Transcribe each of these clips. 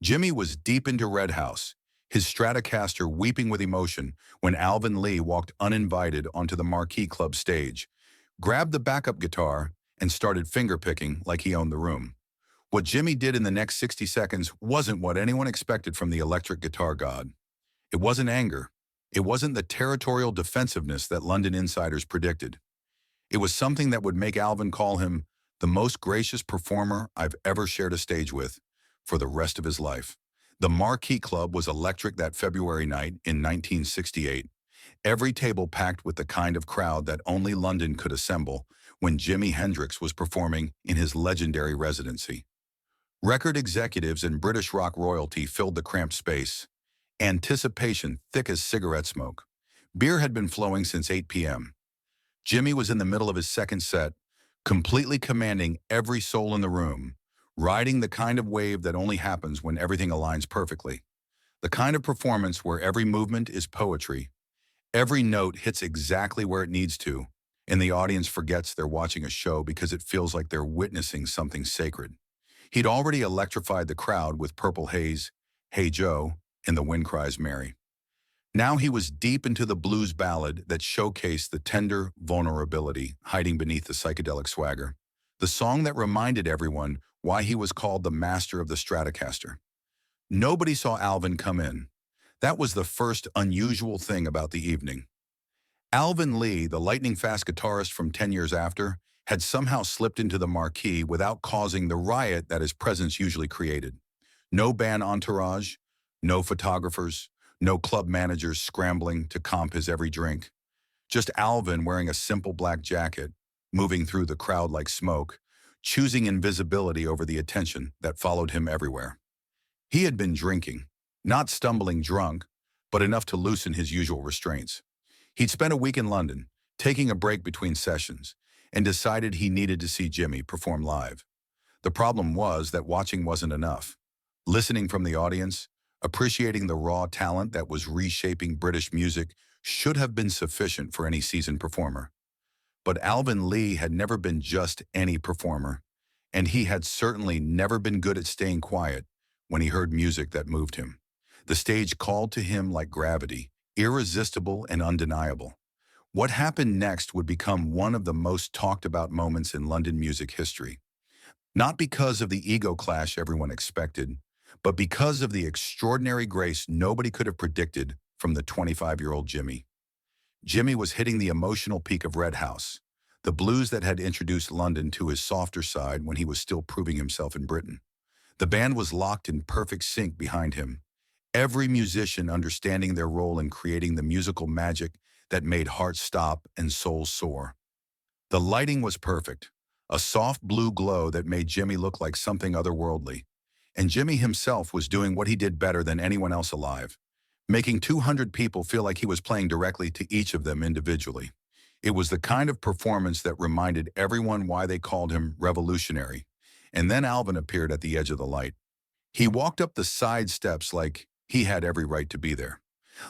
Jimmy was deep into Red House, his Stratocaster weeping with emotion when Alvin Lee walked uninvited onto the Marquee Club stage, grabbed the backup guitar, and started fingerpicking like he owned the room. What Jimmy did in the next 60 seconds wasn't what anyone expected from the electric guitar god. It wasn't anger. It wasn't the territorial defensiveness that London insiders predicted. It was something that would make Alvin call him the most gracious performer I've ever shared a stage with for the rest of his life. The Marquee Club was electric that February night in 1968. Every table packed with the kind of crowd that only London could assemble when Jimi Hendrix was performing in his legendary residency. Record executives and British rock royalty filled the cramped space, anticipation thick as cigarette smoke. Beer had been flowing since 8 p.m. Jimmy was in the middle of his second set, completely commanding every soul in the room, riding the kind of wave that only happens when everything aligns perfectly. The kind of performance where every movement is poetry, every note hits exactly where it needs to, and the audience forgets they're watching a show because it feels like they're witnessing something sacred. He'd already electrified the crowd with Purple Haze, Hey Joe, and The Wind Cries Mary. Now he was deep into the blues ballad that showcased the tender vulnerability hiding beneath the psychedelic swagger, the song that reminded everyone why he was called the master of the Stratocaster. Nobody saw Alvin come in. That was the first unusual thing about the evening. Alvin Lee, the lightning-fast guitarist from 10 years after, had somehow slipped into the marquee without causing the riot that his presence usually created. No band entourage, no photographers, no club managers scrambling to comp his every drink. Just Alvin wearing a simple black jacket, moving through the crowd like smoke, choosing invisibility over the attention that followed him everywhere. He had been drinking, not stumbling drunk, but enough to loosen his usual restraints. He'd spent a week in London, taking a break between sessions, and decided he needed to see Jimmy perform live. The problem was that watching wasn't enough. Listening from the audience, appreciating the raw talent that was reshaping British music should have been sufficient for any seasoned performer. But Alvin Lee had never been just any performer, and he had certainly never been good at staying quiet when he heard music that moved him. The stage called to him like gravity, irresistible and undeniable. What happened next would become one of the most talked about moments in London music history. Not because of the ego clash everyone expected, but because of the extraordinary grace nobody could have predicted from the 25-year-old Jimmy. Jimmy was hitting the emotional peak of Red House, the blues that had introduced London to his softer side when he was still proving himself in Britain. The band was locked in perfect sync behind him, every musician understanding their role in creating the musical magic that made hearts stop and souls soar. The lighting was perfect, a soft blue glow that made Jimmy look like something otherworldly. And Jimmy himself was doing what he did better than anyone else alive, making 200 people feel like he was playing directly to each of them individually. It was the kind of performance that reminded everyone why they called him revolutionary. And then Alvin appeared at the edge of the light. He walked up the side steps like he had every right to be there.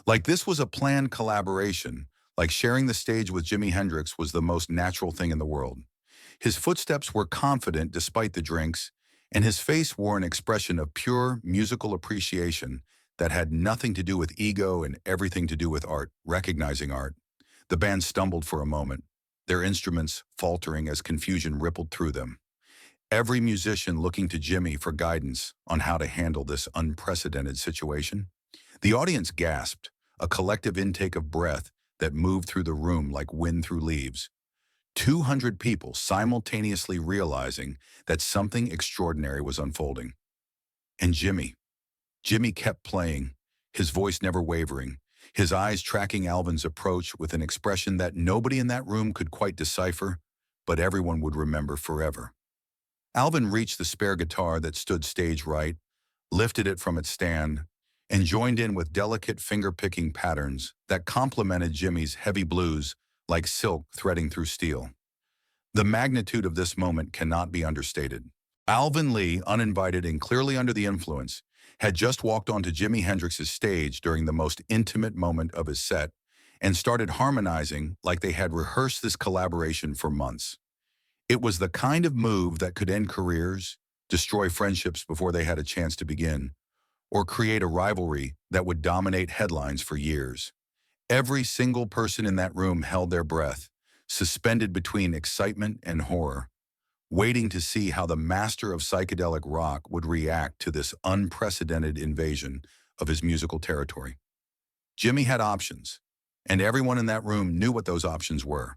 Like this was a planned collaboration, like sharing the stage with Jimi Hendrix was the most natural thing in the world. His footsteps were confident despite the drinks, and his face wore an expression of pure musical appreciation that had nothing to do with ego and everything to do with art, recognizing art. The band stumbled for a moment, their instruments faltering as confusion rippled through them. Every musician looking to Jimmy for guidance on how to handle this unprecedented situation. The audience gasped, a collective intake of breath that moved through the room like wind through leaves. 200 people simultaneously realizing that something extraordinary was unfolding. And Jimmy kept playing, his voice never wavering, his eyes tracking Alvin's approach with an expression that nobody in that room could quite decipher, but everyone would remember forever. Alvin reached the spare guitar that stood stage right, lifted it from its stand, and joined in with delicate finger-picking patterns that complemented Jimmy's heavy blues like silk threading through steel. The magnitude of this moment cannot be understated. Alvin Lee, uninvited and clearly under the influence, had just walked onto Jimi Hendrix's stage during the most intimate moment of his set and started harmonizing like they had rehearsed this collaboration for months. It was the kind of move that could end careers, destroy friendships before they had a chance to begin, or create a rivalry that would dominate headlines for years. Every single person in that room held their breath, suspended between excitement and horror, waiting to see how the master of psychedelic rock would react to this unprecedented invasion of his musical territory. Jimi had options, and everyone in that room knew what those options were.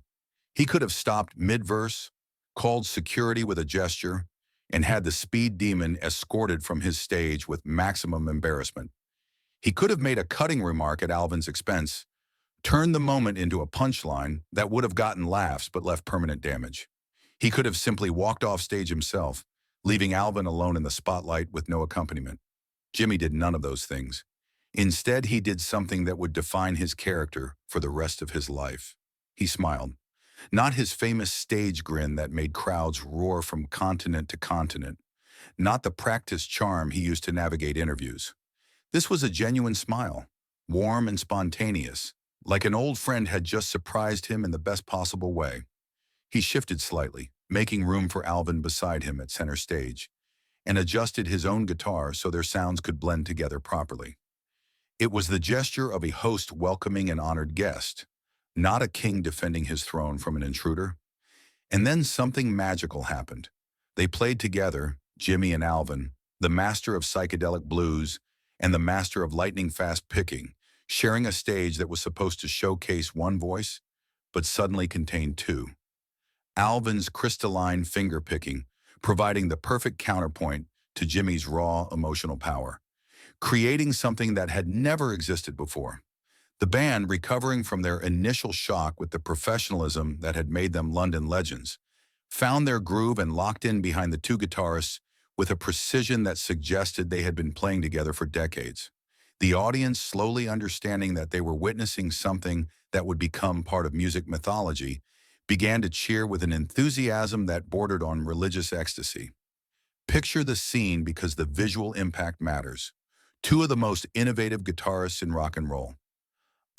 He could have stopped mid-verse, called security with a gesture, and had the speed demon escorted from his stage with maximum embarrassment. He could have made a cutting remark at Alvin's expense, turned the moment into a punchline that would have gotten laughs but left permanent damage. He could have simply walked off stage himself, leaving Alvin alone in the spotlight with no accompaniment. Jimi did none of those things. Instead, he did something that would define his character for the rest of his life. He smiled. Not his famous stage grin that made crowds roar from continent to continent. Not the practiced charm he used to navigate interviews. This was a genuine smile, warm and spontaneous, like an old friend had just surprised him in the best possible way. He shifted slightly, making room for Alvin beside him at center stage, and adjusted his own guitar so their sounds could blend together properly. It was the gesture of a host welcoming an honored guest, not a king defending his throne from an intruder. And then something magical happened. They played together, Jimi and Alvin, the master of psychedelic blues and the master of lightning-fast picking, sharing a stage that was supposed to showcase one voice, but suddenly contained two. Alvin's crystalline finger-picking, providing the perfect counterpoint to Jimi's raw emotional power, creating something that had never existed before. The band, recovering from their initial shock with the professionalism that had made them London legends, found their groove and locked in behind the two guitarists with a precision that suggested they had been playing together for decades. The audience, slowly understanding that they were witnessing something that would become part of music mythology, began to cheer with an enthusiasm that bordered on religious ecstasy. Picture the scene because the visual impact matters. Two of the most innovative guitarists in rock and roll.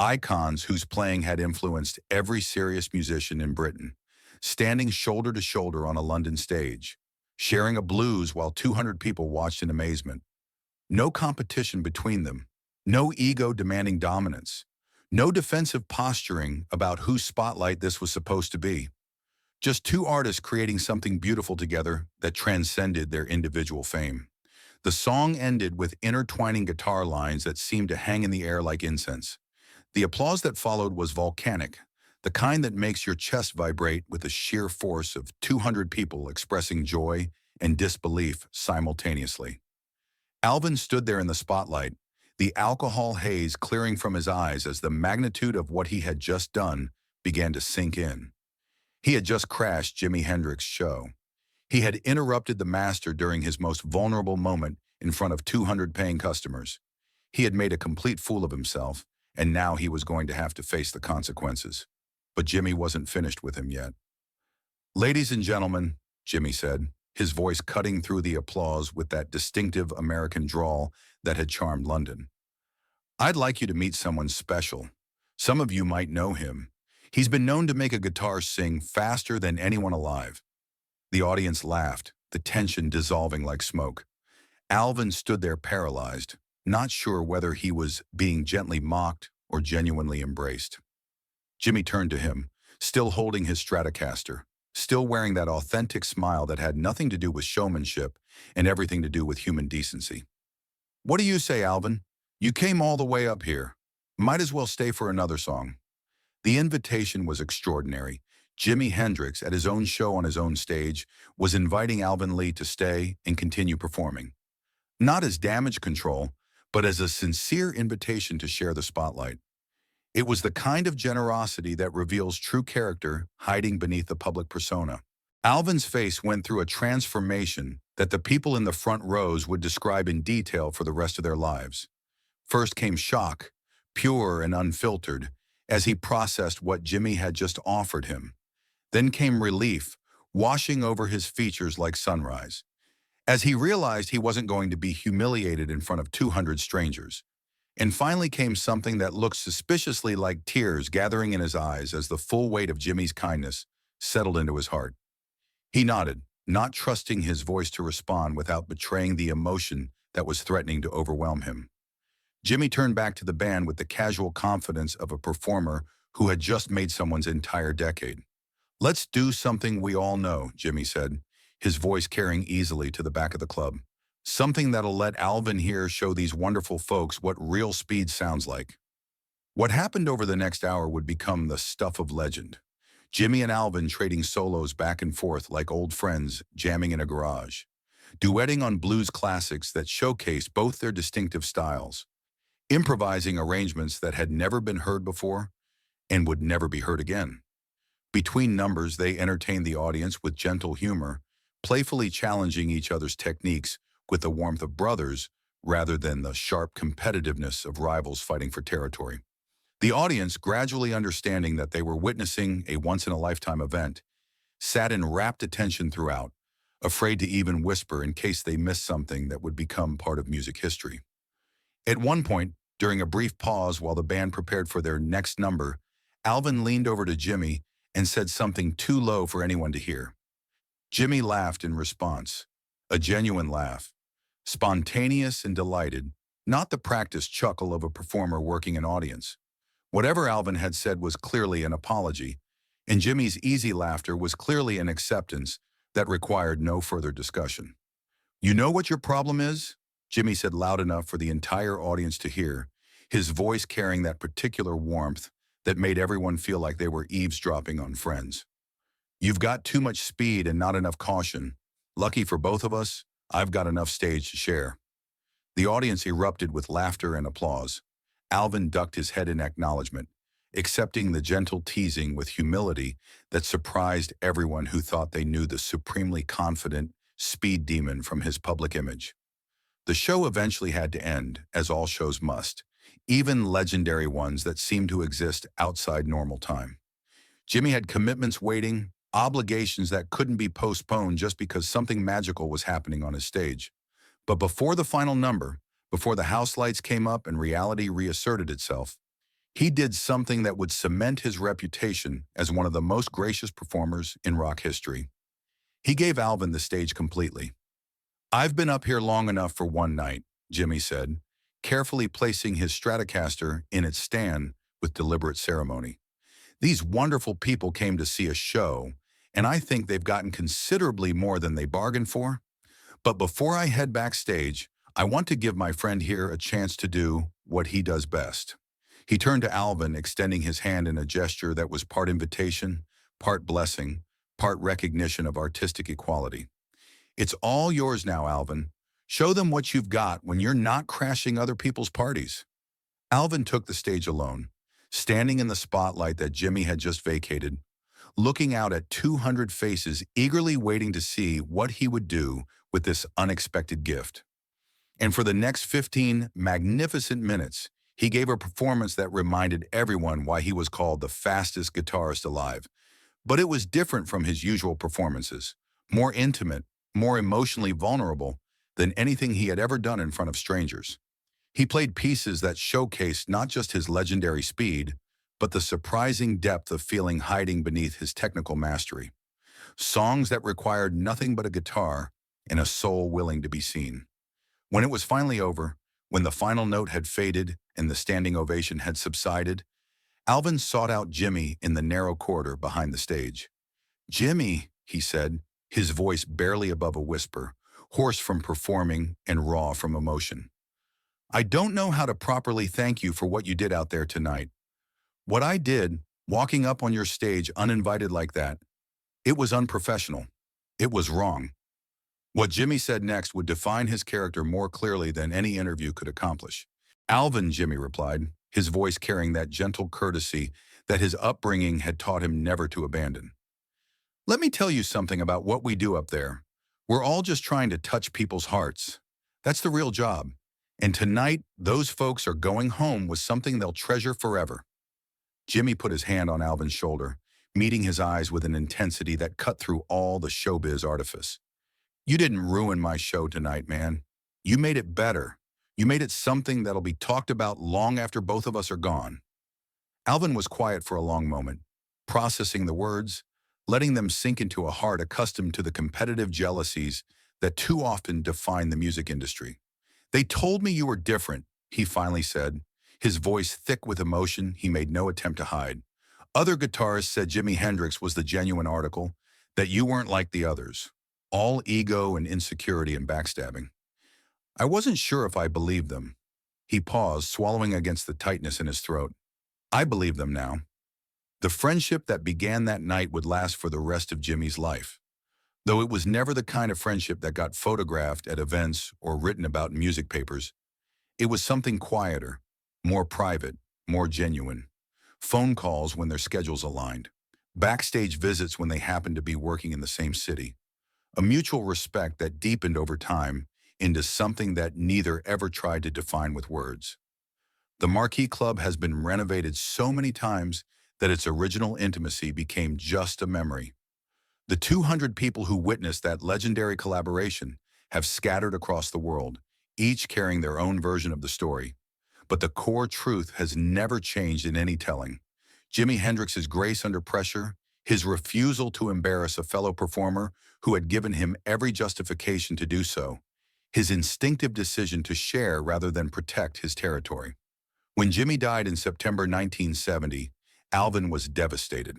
Icons whose playing had influenced every serious musician in Britain, standing shoulder to shoulder on a London stage, sharing a blues while 200 people watched in amazement. No competition between them, no ego demanding dominance, no defensive posturing about whose spotlight this was supposed to be. Just two artists creating something beautiful together that transcended their individual fame. The song ended with intertwining guitar lines that seemed to hang in the air like incense. The applause that followed was volcanic, the kind that makes your chest vibrate with the sheer force of 200 people expressing joy and disbelief simultaneously. Alvin stood there in the spotlight, the alcohol haze clearing from his eyes as the magnitude of what he had just done began to sink in. He had just crashed Jimi Hendrix's show. He had interrupted the master during his most vulnerable moment in front of 200 paying customers. He had made a complete fool of himself, and now he was going to have to face the consequences. But Jimi wasn't finished with him yet. "Ladies and gentlemen," Jimi said, his voice cutting through the applause with that distinctive American drawl that had charmed London. "I'd like you to meet someone special. Some of you might know him. He's been known to make a guitar sing faster than anyone alive." The audience laughed, the tension dissolving like smoke. Alvin stood there paralyzed, not sure whether he was being gently mocked or genuinely embraced. Jimi turned to him, still holding his Stratocaster, still wearing that authentic smile that had nothing to do with showmanship and everything to do with human decency. "What do you say, Alvin? You came all the way up here. Might as well stay for another song." The invitation was extraordinary. Jimi Hendrix, at his own show on his own stage, was inviting Alvin Lee to stay and continue performing. Not as damage control, but as a sincere invitation to share the spotlight. It was the kind of generosity that reveals true character hiding beneath the public persona. Alvin's face went through a transformation that the people in the front rows would describe in detail for the rest of their lives. First came shock, pure and unfiltered, as he processed what Jimi had just offered him. Then came relief, washing over his features like sunrise, as he realized he wasn't going to be humiliated in front of 200 strangers. And finally came something that looked suspiciously like tears gathering in his eyes as the full weight of Jimi's kindness settled into his heart. He nodded, not trusting his voice to respond without betraying the emotion that was threatening to overwhelm him. Jimi turned back to the band with the casual confidence of a performer who had just made someone's entire decade. "Let's do something we all know," Jimi said, his voice carrying easily to the back of the club. "Something that'll let Alvin here show these wonderful folks what real speed sounds like." What happened over the next hour would become the stuff of legend. Jimi and Alvin trading solos back and forth like old friends jamming in a garage, duetting on blues classics that showcased both their distinctive styles, improvising arrangements that had never been heard before and would never be heard again. Between numbers, they entertained the audience with gentle humor, playfully challenging each other's techniques with the warmth of brothers rather than the sharp competitiveness of rivals fighting for territory. The audience, gradually understanding that they were witnessing a once-in-a-lifetime event, sat in rapt attention throughout, afraid to even whisper in case they missed something that would become part of music history. At one point, during a brief pause while the band prepared for their next number, Alvin leaned over to Jimi and said something too low for anyone to hear. Jimi laughed in response, a genuine laugh, spontaneous and delighted, not the practiced chuckle of a performer working an audience. Whatever Alvin had said was clearly an apology, and Jimmy's easy laughter was clearly an acceptance that required no further discussion. "You know what your problem is?" Jimi said loud enough for the entire audience to hear, his voice carrying that particular warmth that made everyone feel like they were eavesdropping on friends. "You've got too much speed and not enough caution. Lucky for both of us, I've got enough stage to share." The audience erupted with laughter and applause. Alvin ducked his head in acknowledgement, accepting the gentle teasing with humility that surprised everyone who thought they knew the supremely confident speed demon from his public image. The show eventually had to end, as all shows must, even legendary ones that seemed to exist outside normal time. Jimi had commitments waiting, obligations that couldn't be postponed just because something magical was happening on his stage. But before the final number, before the house lights came up and reality reasserted itself, he did something that would cement his reputation as one of the most gracious performers in rock history. He gave Alvin the stage completely. "I've been up here long enough for one night," Jimi said, carefully placing his Stratocaster in its stand with deliberate ceremony. "These wonderful people came to see a show, and I think they've gotten considerably more than they bargained for. But before I head backstage, I want to give my friend here a chance to do what he does best." He turned to Alvin, extending his hand in a gesture that was part invitation, part blessing, part recognition of artistic equality. "It's all yours now, Alvin. Show them what you've got when you're not crashing other people's parties." Alvin took the stage alone, standing in the spotlight that Jimi had just vacated, looking out at 200 faces eagerly waiting to see what he would do with this unexpected gift. And for the next 15 magnificent minutes, he gave a performance that reminded everyone why he was called the fastest guitarist alive. But it was different from his usual performances, more intimate, more emotionally vulnerable than anything he had ever done in front of strangers. He played pieces that showcased not just his legendary speed, but the surprising depth of feeling hiding beneath his technical mastery. Songs that required nothing but a guitar and a soul willing to be seen. When it was finally over, when the final note had faded and the standing ovation had subsided, Alvin sought out Jimi in the narrow corridor behind the stage. "Jimi," he said, his voice barely above a whisper, hoarse from performing and raw from emotion. "I don't know how to properly thank you for what you did out there tonight. What I did, walking up on your stage uninvited like that, it was unprofessional. It was wrong." What Jimi said next would define his character more clearly than any interview could accomplish. "Alvin," Jimi replied, his voice carrying that gentle courtesy that his upbringing had taught him never to abandon. "Let me tell you something about what we do up there. We're all just trying to touch people's hearts. That's the real job. And tonight, those folks are going home with something they'll treasure forever." Jimi put his hand on Alvin's shoulder, meeting his eyes with an intensity that cut through all the showbiz artifice. "You didn't ruin my show tonight, man. You made it better. You made it something that'll be talked about long after both of us are gone." Alvin was quiet for a long moment, processing the words, letting them sink into a heart accustomed to the competitive jealousies that too often define the music industry. "They told me you were different," he finally said, his voice thick with emotion he made no attempt to hide. "Other guitarists said Jimi Hendrix was the genuine article, that you weren't like the others. All ego and insecurity and backstabbing. I wasn't sure if I believed them." He paused, swallowing against the tightness in his throat. "I believe them now." The friendship that began that night would last for the rest of Jimmy's life, though it was never the kind of friendship that got photographed at events or written about in music papers. It was something quieter, more private, more genuine. Phone calls when their schedules aligned. Backstage visits when they happened to be working in the same city. A mutual respect that deepened over time into something that neither ever tried to define with words. The Marquee Club has been renovated so many times that its original intimacy became just a memory. The 200 people who witnessed that legendary collaboration have scattered across the world, each carrying their own version of the story. But the core truth has never changed in any telling. Jimi Hendrix's grace under pressure, his refusal to embarrass a fellow performer who had given him every justification to do so, his instinctive decision to share rather than protect his territory. When Jimmy died in September 1970, Alvin was devastated.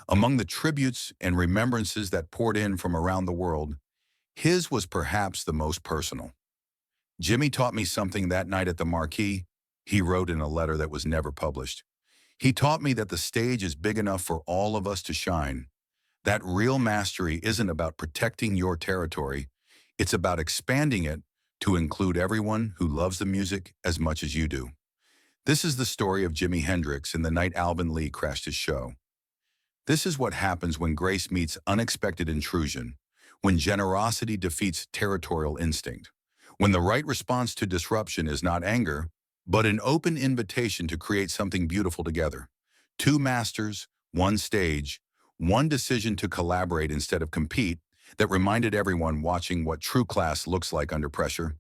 Among the tributes and remembrances that poured in from around the world, his was perhaps the most personal. "Jimmy taught me something that night at the Marquee," he wrote in a letter that was never published. "He taught me that the stage is big enough for all of us to shine. That real mastery isn't about protecting your territory. It's about expanding it to include everyone who loves the music as much as you do." This is the story of Jimi Hendrix and the night Alvin Lee crashed his show. This is what happens when grace meets unexpected intrusion, when generosity defeats territorial instinct, when the right response to disruption is not anger, but an open invitation to create something beautiful together. Two masters, one stage, one decision to collaborate instead of compete that reminded everyone watching what true class looks like under pressure.